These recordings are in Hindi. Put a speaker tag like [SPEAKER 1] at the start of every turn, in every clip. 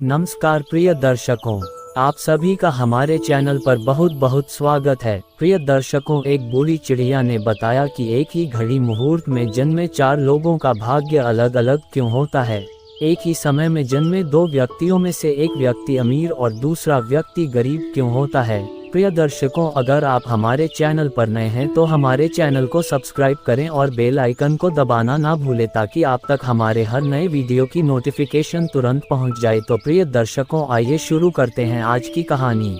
[SPEAKER 1] नमस्कार प्रिय दर्शकों, आप सभी का हमारे चैनल पर बहुत बहुत स्वागत है। प्रिय दर्शकों, एक बूढ़ी चिड़िया ने बताया कि एक ही घड़ी मुहूर्त में जन्मे 4 लोगों का भाग्य अलग अलग क्यों होता है। एक ही समय में जन्मे 2 व्यक्तियों में से एक व्यक्ति अमीर और दूसरा व्यक्ति गरीब क्यों होता है। प्रिय दर्शकों, अगर आप हमारे चैनल पर नए हैं तो हमारे चैनल को सब्सक्राइब करें और बेल आइकन को दबाना ना भूलें ताकि आप तक हमारे हर नए वीडियो की नोटिफिकेशन तुरंत पहुंच जाए। तो प्रिय दर्शकों, आइए शुरू करते हैं आज की कहानी।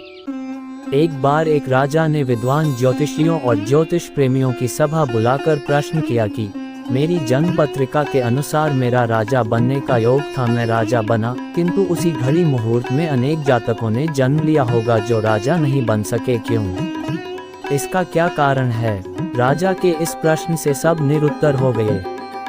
[SPEAKER 1] एक बार एक राजा ने विद्वान ज्योतिषियों और ज्योतिष प्रेमियों की सभा बुलाकर प्रश्न किया कि मेरी जन्म पत्रिका के अनुसार मेरा राजा बनने का योग था। मैं राजा बना, किंतु उसी घड़ी मुहूर्त में अनेक जातकों ने जन्म लिया होगा जो राजा नहीं बन सके, क्यों? इसका क्या कारण है? राजा के इस प्रश्न से सब निरुत्तर हो गए।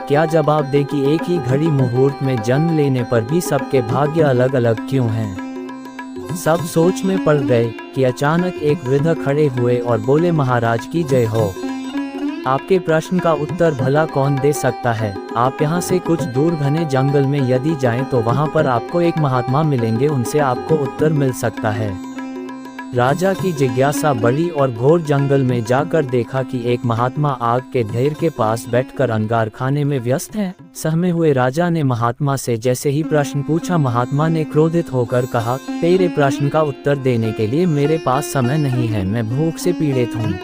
[SPEAKER 1] क्या जवाब दे कि एक ही घड़ी मुहूर्त में जन्म लेने पर भी सबके भाग्य अलग अलग क्यों हैं? सब सोच में पड़ गए कि अचानक एक वृद्ध खड़े हुए और बोले, महाराज की जय हो। आपके प्रश्न का उत्तर भला कौन दे सकता है। आप यहाँ से कुछ दूर घने जंगल में यदि जाएं तो वहाँ पर आपको एक महात्मा मिलेंगे, उनसे आपको उत्तर मिल सकता है। राजा की जिज्ञासा बढ़ी और घोर जंगल में जाकर देखा कि एक महात्मा आग के ढेर के पास बैठकर अंगार खाने में व्यस्त है। सहमे हुए राजा ने महात्मा से जैसे ही प्रश्न पूछा, महात्मा ने क्रोधित होकर कहा, तेरे प्रश्न का उत्तर देने के लिए मेरे पास समय नहीं है, मैं भूख से पीड़ित हूँ।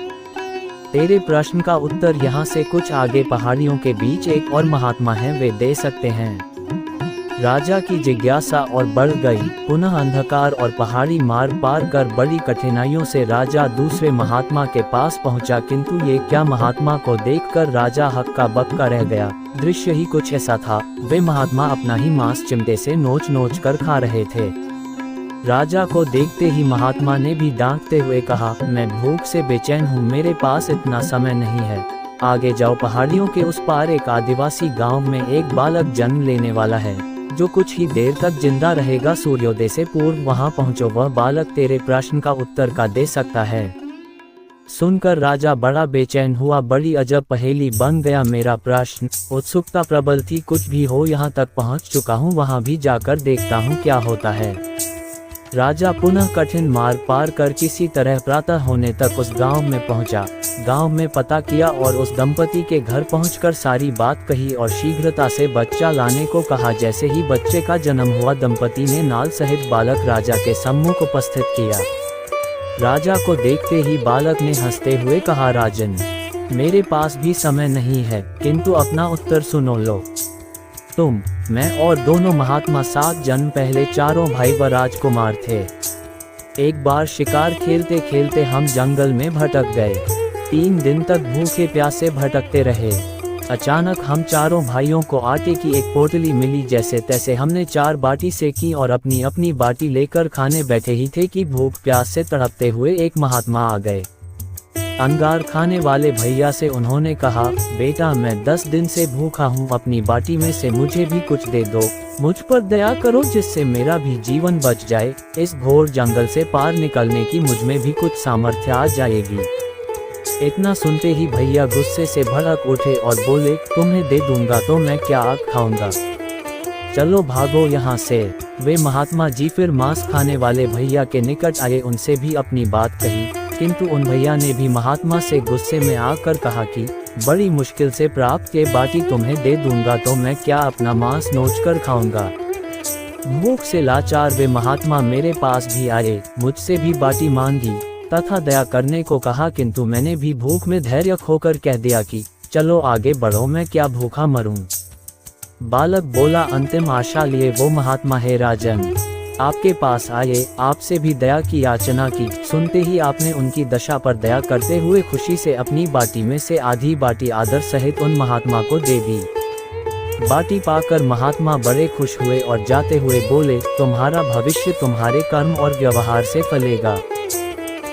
[SPEAKER 1] तेरे प्रश्न का उत्तर यहाँ से कुछ आगे पहाड़ियों के बीच एक और महात्मा है, वे दे सकते हैं। राजा की जिज्ञासा और बढ़ गई। पुनः अंधकार और पहाड़ी मार्ग पार कर बड़ी कठिनाइयों से राजा दूसरे महात्मा के पास पहुंचा, किंतु ये क्या, महात्मा को देखकर राजा हक्का बक्का रह गया। दृश्य ही कुछ ऐसा था, वे महात्मा अपना ही मांस चिमटे से नोच नोच कर खा रहे थे। राजा को देखते ही महात्मा ने भी डांटते हुए कहा, मैं भूख से बेचैन हूँ, मेरे पास इतना समय नहीं है। आगे जाओ, पहाड़ियों के उस पार एक आदिवासी गांव में एक बालक जन्म लेने वाला है जो कुछ ही देर तक जिंदा रहेगा। सूर्योदय से पूर्व वहां पहुंचो, वह बालक तेरे प्रश्न का उत्तर का दे सकता है। सुनकर राजा बड़ा बेचैन हुआ, बड़ी अजब पहेली बन गया मेरा प्रश्न। उत्सुकता प्रबल थी, कुछ भी हो यहाँ तक पहुँच चुका हूँ, वहाँ भी जाकर देखता हूँ क्या होता है। राजा पुनः कठिन मार्ग पार कर किसी तरह प्रातः होने तक उस गांव में पहुंचा। गांव में पता किया और उस दंपति के घर पहुंचकर सारी बात कही और शीघ्रता से बच्चा लाने को कहा। जैसे ही बच्चे का जन्म हुआ, दंपति ने नाल सहित बालक राजा के सम्मुख उपस्थित किया। राजा को देखते ही बालक ने हंसते हुए कहा, राजन, मेरे पास भी समय नहीं है, किंतु अपना उत्तर सुनो लो। तुम, मैं और दोनों महात्मा 7 जन्म पहले चारों भाई व राजकुमार थे। एक बार शिकार खेलते खेलते हम जंगल में भटक गए। 3 दिन तक भूखे प्यासे भटकते रहे। अचानक हम चारों भाइयों को आटे की एक पोटली मिली। जैसे तैसे हमने 4 बाटी सेकी और अपनी अपनी बाटी लेकर खाने बैठे ही थे कि भूख प्यास से तड़पते हुए एक महात्मा आ गए। अंगार खाने वाले भैया से उन्होंने कहा, बेटा, मैं 10 दिन से भूखा हूँ, अपनी बाटी में से मुझे भी कुछ दे दो, मुझ पर दया करो जिससे मेरा भी जीवन बच जाए। इस घोर जंगल से पार निकलने की मुझ में भी कुछ सामर्थ्य आ जाएगी। इतना सुनते ही भैया गुस्से से भड़क उठे और बोले, तुम्हें दे दूंगा तो मैं क्या आग खाऊंगा, चलो भागो यहाँ से। वे महात्मा जी फिर मांस खाने वाले भैया के निकट आए, उनसे भी अपनी बात कही, किंतु उन भैया ने भी महात्मा से गुस्से में आकर कहा कि बड़ी मुश्किल से प्राप्त के बाटी तुम्हें दे दूंगा तो मैं क्या अपना मांस नोच कर खाऊंगा। भूख से लाचार वे महात्मा मेरे पास भी आए, मुझसे भी बाटी मांगी तथा दया करने को कहा, किंतु मैंने भी भूख में धैर्य खोकर कह दिया कि चलो आगे बढ़ो, मैं क्या भूखा मरूं। बालक बोला, अंतिम आशा लिए वो महात्मा है राजन, आपके पास आए, आपसे भी दया की याचना की। सुनते ही आपने उनकी दशा पर दया करते हुए खुशी से अपनी बाटी में से आधी बाटी आदर सहित उन महात्मा को दे दी। बाटी पाकर महात्मा बड़े खुश हुए और जाते हुए बोले, तुम्हारा भविष्य तुम्हारे कर्म और व्यवहार से फलेगा।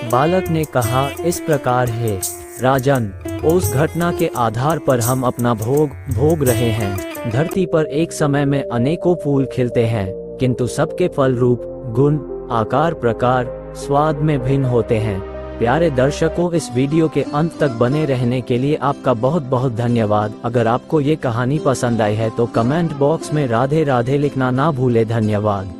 [SPEAKER 1] बालक ने कहा, इस प्रकार है राजन, उस घटना के आधार पर हम अपना भोग रहे हैं। धरती पर एक समय में अनेकों फूल खिलते हैं, किंतु सबके फल रूप, गुण, आकार, प्रकार, स्वाद में भिन्न होते हैं। प्यारे दर्शकों, इस वीडियो के अंत तक बने रहने के लिए आपका बहुत बहुत धन्यवाद। अगर आपको ये कहानी पसंद आई है तो कमेंट बॉक्स में राधे राधे लिखना ना भूले। धन्यवाद।